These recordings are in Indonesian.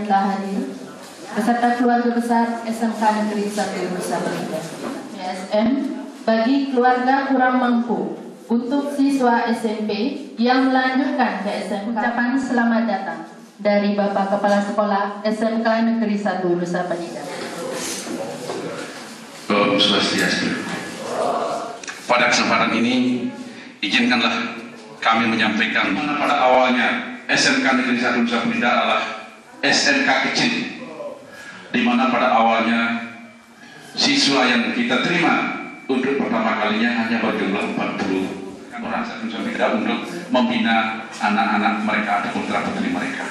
telah hadir beserta keluarga besar SMK Negeri 1 Nusa Penida. PSM bagi keluarga kurang mampu untuk siswa SMP yang melanjutkan ke SMK. Ucapan selamat datang dari Bapak Kepala Sekolah SMK Negeri 1 Nusa Penida. Om Swastiastu. Pada kesempatan ini izinkanlah kami menyampaikan pada awalnya SMK Negeri 1 Nusa Penida adalah SMK kecil, di mana pada awalnya siswa yang kita terima untuk pertama kalinya hanya berjumlah 40 orang Nusa Penida untuk membina anak-anak mereka atau putra-putri mereka.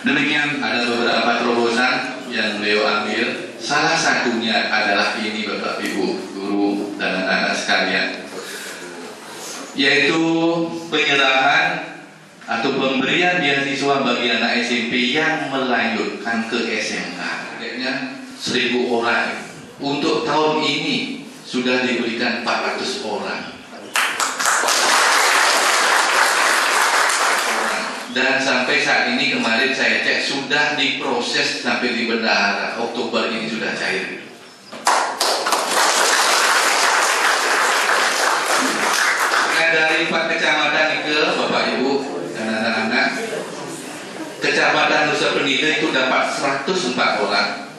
Demikian ada beberapa terobosan yang beliau ambil. Salah satunya adalah ini Bapak Ibu guru dan anak-anak sekalian, yaitu penyerahan atau pemberian beasiswa bagi anak SMP yang melanjutkan ke SMK. Targetnya 1.000 orang. Untuk tahun ini sudah diberikan 400 orang. Dan sampai saat ini kemarin saya cek sudah diproses sampai di bendahara. Oktober ini sudah cair. Nah, dari 4 kecamatan itu Bapak Ibu dan anak-anak, Kecamatan Nusa Penida itu dapat 104 orang,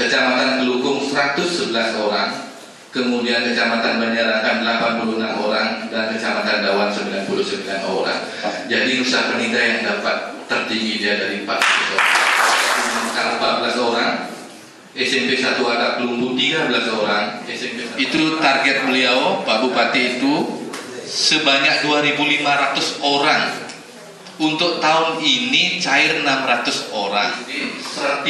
Kecamatan Kelukung 111 orang, kemudian Kecamatan Banjarangkan 86 orang, dan Kecamatan Dawan 99 orang. Jadi Nusa Penida yang dapat tertinggi dia dari 14 orang. SMP 1 ada Kelumbu 13 orang. SMP itu target beliau Pak Bupati itu sebanyak 2.500 orang. Untuk tahun ini cair 600 orang. 300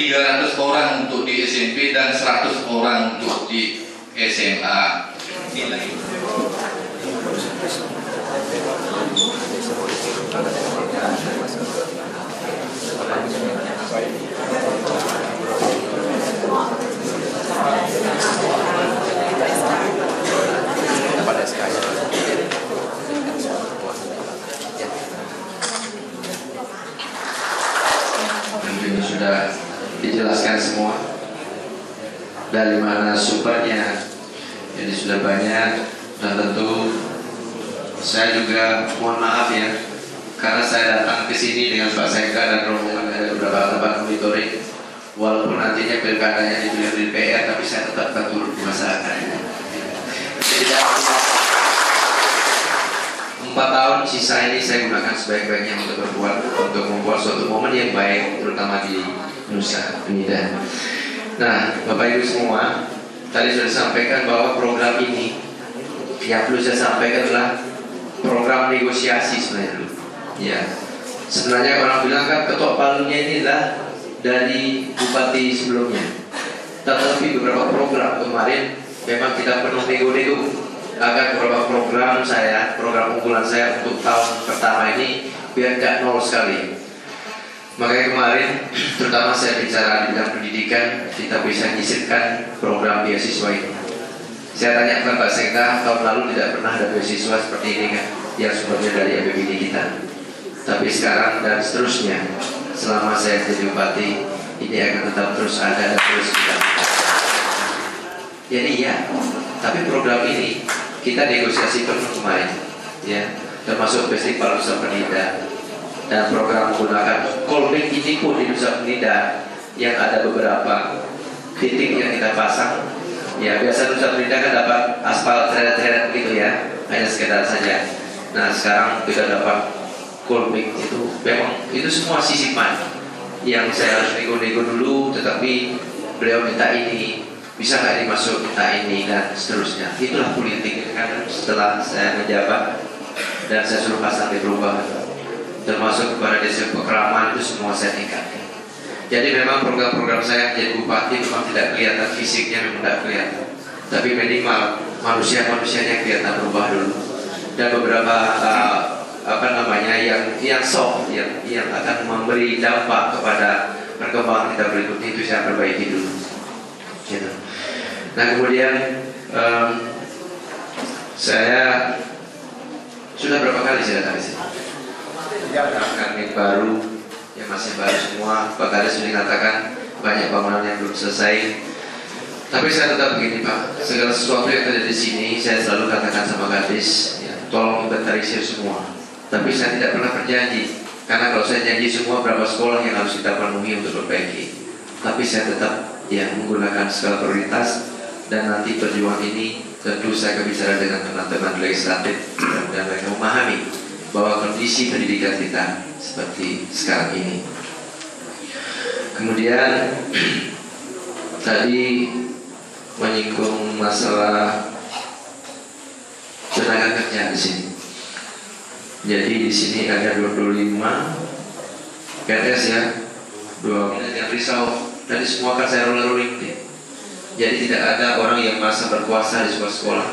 orang untuk di SMP dan 100 orang untuk di SMA. Nilai. Ini sudah dijelaskan semua dari mana sumbernya, jadi sudah banyak, dan tentu saya juga mohon maaf ya, karena saya datang ke sini dengan Pak Sekda dan rombongan dari beberapa tempat monitoring. Walaupun nantinya pilkadanya dibilang di PR, tapi saya tetap turun di masyarakat. 4 tahun sisa ini saya gunakan sebaik-baiknya untuk membuat suatu momen yang baik, terutama di Nusa Penida. Nah, Bapak Ibu semua, tadi sudah disampaikan bahwa program ini yang perlu saya sampaikan adalah program negosiasi sebenarnya. Ya, sebenarnya orang bilang kan ketok palunya ini adalah dari bupati sebelumnya. Tetapi beberapa program kemarin memang kita perlu nego-nego agar beberapa program unggulan saya untuk tahun pertama ini biar tidak nol sekali. Makanya kemarin terutama saya bicara di bidang pendidikan, kita bisa nyisipkan program beasiswa ini. Saya tanya ke Pak Sekda, tahun lalu tidak pernah ada beasiswa seperti ini kan, yang sumbernya dari APBD kita. Tapi sekarang dan seterusnya, selama saya jadi bupati, ini akan tetap terus ada dan terus kita. Jadi ya, tapi program ini kita negosiasi penuh kemarin, ya, termasuk festival Nusa Penida dan program menggunakan callback ini pun di Nusa Penida yang ada beberapa titik yang kita pasang. Ya, biasa Nusa Penida kan dapat aspal teret-teret begitu ya, hanya sekedar saja. Nah, sekarang kita dapat callback itu, memang itu semua sisipan yang saya harus nego-nego dulu, tetapi beliau minta ini, bisa nggak dimasuk, minta ini, dan seterusnya. Itulah politik kan setelah saya menjabat dan saya suruh pasang di perubahan, termasuk kepada desa Pekraman itu semua saya tingkatkan. Jadi memang program-program saya jadi bupati memang tidak kelihatan fisiknya, memang tidak kelihatan, tapi minimal manusia-manusianya kelihatan berubah dulu, dan beberapa yang soft, yang akan memberi dampak kepada perkembangan kita berikutnya itu saya perbaiki dulu. Gitu. Nah, kemudian saya sudah berapa kali saya datang ke sini? Kami baru yang masih baru semua. Pak Kades sudah katakan banyak bangunan yang belum selesai. Tapi saya tetap begini Pak, segala sesuatu yang ada di sini saya selalu katakan sama Kades, ya, tolong inventarisir semua. Tapi saya tidak pernah berjanji, karena kalau saya janji semua berapa sekolah yang harus kita penuhi untuk perbaiki. Tapi saya tetap menggunakan skala prioritas, dan nanti perjuangan ini tentu saya akan bicara dengan teman-teman legislatif dan mereka memahami bahwa kondisi pendidikan kita seperti sekarang ini. Kemudian tadi menyinggung masalah tenaga kerja di sini. Jadi di sini ada 25 PNS ya, 2 yang risau dari semua kan saya rolling. Jadi tidak ada orang yang merasa berkuasa di sebuah sekolah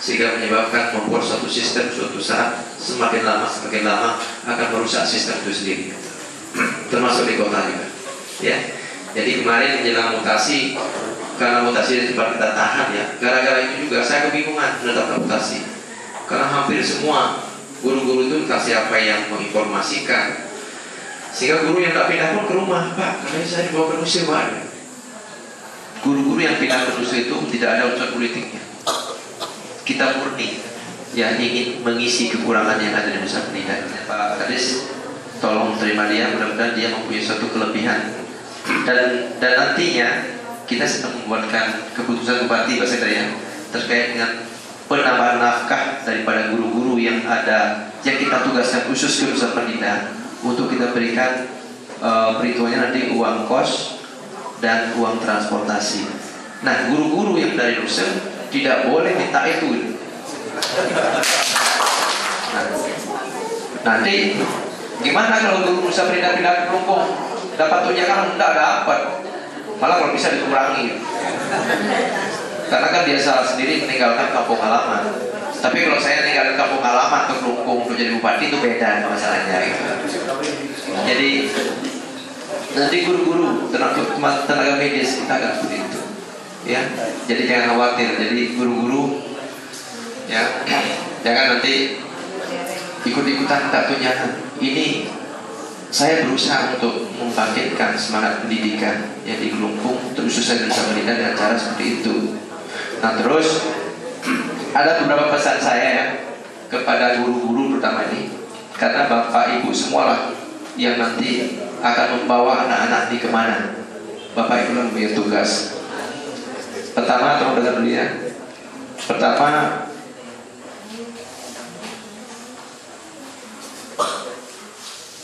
sehingga menyebabkan membuat suatu sistem suatu saat semakin lama akan merusak sistem itu sendiri, termasuk di kota juga. Ya, jadi kemarin menjelang mutasi, karena mutasi di tempat kita tahan ya, gara-gara itu juga saya kebingungan menetapkan mutasi, karena hampir semua guru-guru itu entah siapa yang menginformasikan, sehingga guru yang tak pindah pun ke rumah, Pak, karena saya dibawa ke museum baru. Guru-guru yang pindah ke museum itu tidak ada unsur politiknya. Kita murni yang ingin mengisi kekurangan yang ada di Nusa Penida. Pak Kades, tolong terima dia, mudah-mudahan dia mempunyai suatu kelebihan. Dan nantinya kita sedang membuatkan keputusan bupati bahasa saya terkait dengan penambahan nafkah daripada guru-guru yang ada yang kita tugaskan khusus ke Nusa Penida untuk kita berikan perhitungannya nanti uang kos dan uang transportasi. Nah, guru-guru yang dari Nusa tidak boleh minta itu. Nah, nanti gimana kalau guru Nusa Penida pindah ke Kelungkung? Dapat tunjangan enggak dapat, malah kalau bisa dikurangi. Karena kan dia salah sendiri meninggalkan kampung halaman. Tapi kalau saya meninggalkan kampung halaman ke Kelungkung untuk jadi bupati itu beda masalahnya gitu. Jadi nanti guru-guru tenaga medis kita akan seperti itu, ya. Jadi jangan khawatir. Jadi guru-guru ya jangan nanti ikut-ikutan tak tunjangan. Ini saya berusaha untuk membangkitkan semangat pendidikan yang di Kelungkung, khususnya di Nusa Penida dengan cara seperti itu. Nah terus ada beberapa pesan saya ya kepada guru-guru terutama ini, karena bapak ibu semualah yang nanti akan membawa anak-anak di kemana. Bapak ibu yang punya tugas. Pertama, tolong dengar dulu ya. Pertama,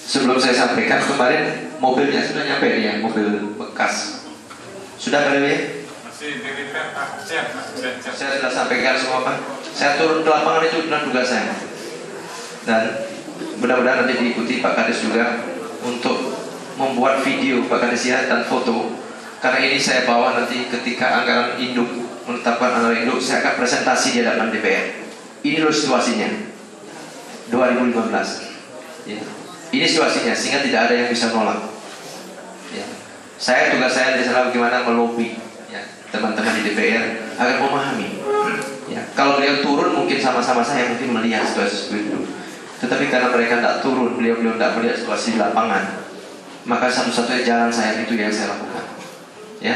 sebelum saya sampaikan kemarin mobilnya sudah nyampe nih ya, mobil bekas. Sudah kali ya? Masih di repair Pak. Siap. Saya sudah sampaikan semua Pak. Saya turun ke lapangan itu benar tugas saya. Dan mudah-mudahan nanti diikuti Pak Kades juga untuk membuat video Pak Kades ya dan foto. Karena ini saya bawa nanti ketika anggaran induk, menetapkan anggaran induk, saya akan presentasi di hadapan DPR. Ini loh situasinya 2015 ya. Ini situasinya sehingga tidak ada yang bisa nolak ya. Tugas saya di sana bagaimana melobi ya, teman-teman di DPR agar memahami ya. Kalau beliau turun mungkin sama-sama saya mungkin melihat situasi seperti itu. Tetapi karena mereka tidak turun, beliau tidak melihat situasi di lapangan, maka satu-satunya jalan saya itu yang saya lakukan ya.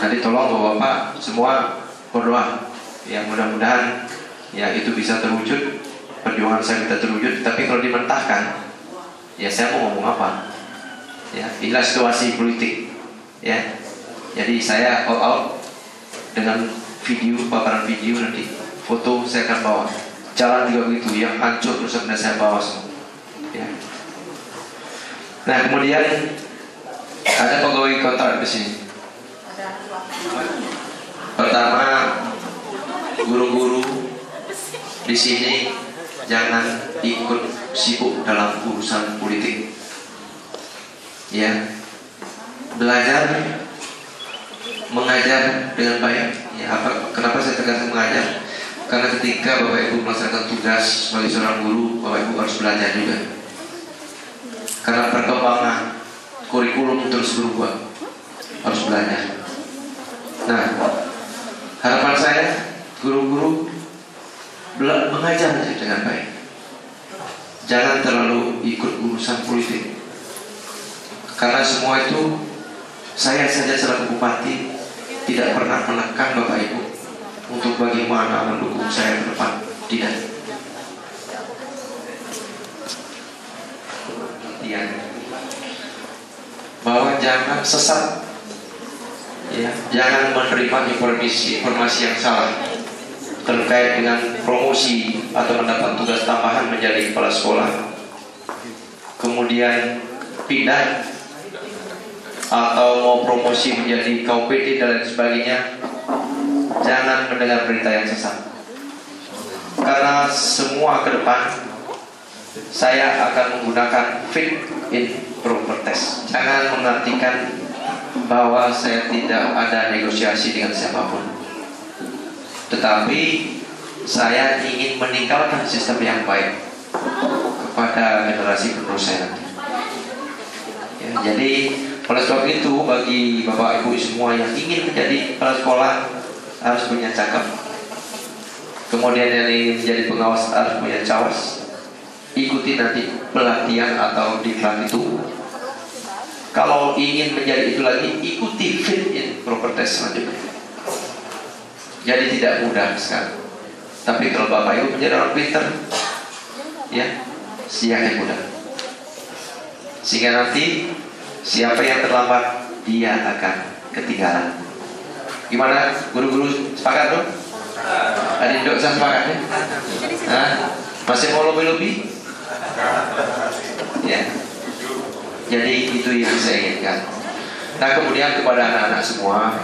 Nanti tolong Bapak semua berdoa ya, mudah-mudahan ya itu bisa terwujud, perjuangan saya bisa terwujud. Tapi kalau dimentahkan ya saya mau ngomong apa ya, inilah situasi politik ya. Jadi saya all out dengan video, paparan video, nanti foto saya akan bawa. Jalan juga begitu, yang hancur terus kemudian saya bawa semua ya. Nah kemudian ada pegawai kontrak di sini. Pertama, guru-guru di sini jangan ikut sibuk dalam urusan politik ya. Belajar mengajar dengan baik ya. Kenapa saya tegaskan mengajar? Karena ketika Bapak Ibu melaksanakan tugas sebagai seorang guru, Bapak Ibu harus belajar juga. Karena perkembangan kurikulum terus berubah, harus belajar. Nah, harapan saya guru-guru mengajar dengan baik. Jangan terlalu ikut urusan politik. Karena semua itu saya saja selaku bupati tidak pernah menekan Bapak Ibu untuk bagaimana mendukung saya ke depan. Tidak. Bahwa jangan sesat, ya, jangan menerima informasi yang salah terkait dengan promosi atau mendapat tugas tambahan menjadi kepala sekolah, kemudian pindah atau mau promosi menjadi KUPD dan lain sebagainya. Jangan mendengar berita yang sesat, karena semua ke depan saya akan menggunakan fit in proper test. Jangan mengartikan bahwa saya tidak ada negosiasi dengan siapapun, tetapi saya ingin meninggalkan sistem yang baik kepada generasi penerus saya nanti. Ya, jadi oleh sebab itu, bagi Bapak Ibu semua yang ingin menjadi kepala sekolah harus punya cakap, kemudian yang ingin menjadi pengawas harus punya cawas. Ikuti nanti pelatihan atau diklat itu. Kalau ingin menjadi itu lagi, ikuti fit in proper test selanjutnya. Jadi tidak mudah sekali. Tapi kalau Bapak Ibu menjadi orang pintar, ya, siang mudah. Sehingga nanti siapa yang terlambat, dia akan ketinggalan. Gimana, guru-guru sepakat dong? Ada yang saya sepakat ya? Hah? Masih mau lobby-lobby? Ya. Jadi itu yang saya inginkan. Nah, kemudian kepada anak-anak semua,